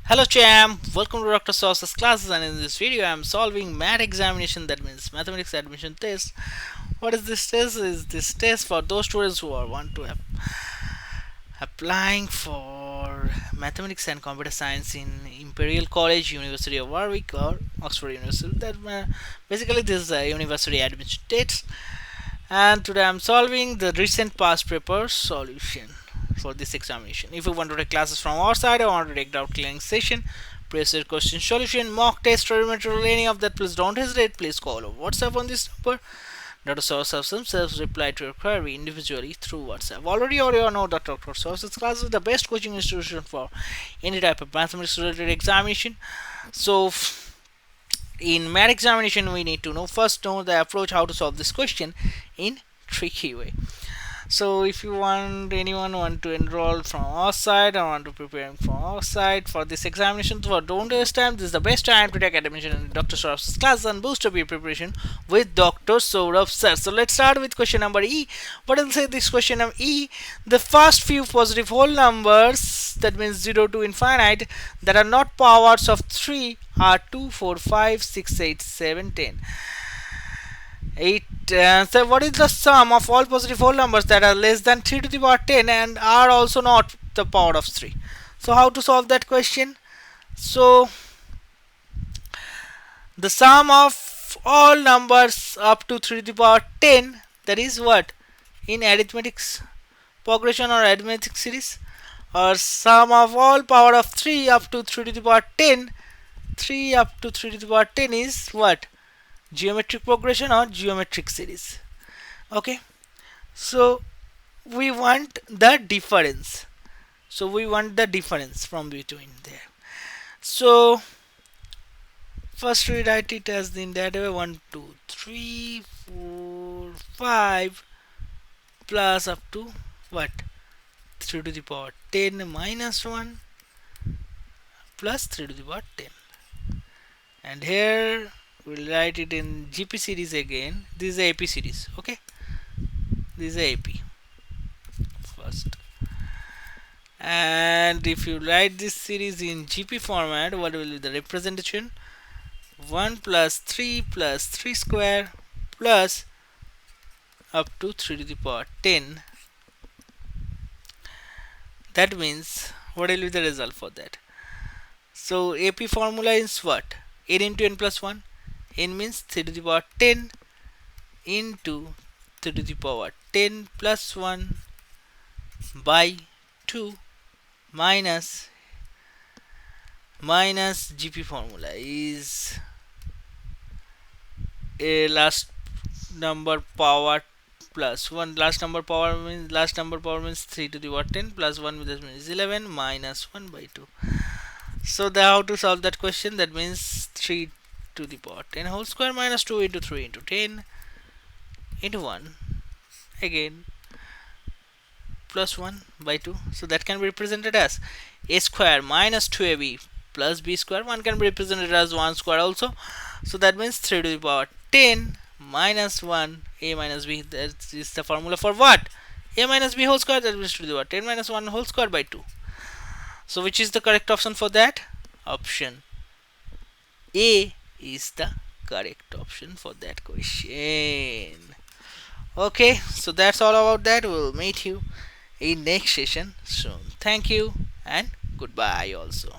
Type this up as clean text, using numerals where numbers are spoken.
Hello champ, welcome to Dr. Sauce's classes, and in this video I am solving math examination, that means mathematics admission test. What is this test? Is this test for those students who are want to applying for mathematics and computer science in Imperial College, University of Warwick or Oxford University. That basically this is a university admission test, and today I'm solving the recent past paper solution for this examination. If you want to take classes from our side or want to take doubt clearing session, previous question solution, mock test, study material, any of that, please don't hesitate. Please call or WhatsApp on this number. Dr. Source themselves reply to your query individually through WhatsApp. Already or you know that Dr. Source's class is the best coaching institution for any type of mathematics related examination. So in math examination we need to know the approach how to solve this question in tricky way. So if you want anyone want to enroll from our side or want to prepare from our side for this examination, so don't waste time. This is the best time to take admission in Dr. Sourav's class and boost up your preparation with Dr. Sourav sir. So let's start with question number E. What will say this question number E? The first few positive whole numbers, that means 0 to infinite, that are not powers of 3 are 2, 4, 5, 6, 8, 7, 10. 8. So what is the sum of all positive whole numbers that are less than 3 to the power 10 and are also not the power of 3? So how to solve that question? So the sum of all numbers up to 3 to the power 10, that is what in arithmetic progression or arithmetic series, or sum of all power of 3 up to 3 to the power 10, 3 up to 3 to the power 10 is what, geometric progression or geometric series. Okay, so we want the difference. From between there. So first we write it as in that way: 1 2 3 4 5 plus up to what, 3 to the power 10 minus 1 plus 3 to the power 10. And here we'll write it in GP series again. This is a AP series. Okay, this is a AP first. And if you write this series in GP format, what will be the representation? 1 plus 3 square plus up to 3 to the power 10. That means what will be the result for that? So AP formula is what? N into n plus 1. N means 3 to the power 10 into 3 to the power 10 plus 1 by 2 minus GP formula is a last number power plus 1. Last number power means 3 to the power 10 plus 1, which means 11 minus 1 by 2. So how to solve that question? That means 3 to the power 10 whole square minus 2 into 3 into 10 into 1 again plus 1 by 2. So that can be represented as a square minus 2ab plus b square. One can be represented as 1 square also. So that means 3 to the power 10 minus 1 a minus b. That is the formula for what? A minus b whole square, that means 2 to the power 10 minus 1 whole square by 2. So which is the correct option for that? Option A is the correct option for that question. Okay, so that's all about that. We'll meet you in next session soon. Thank you and goodbye also.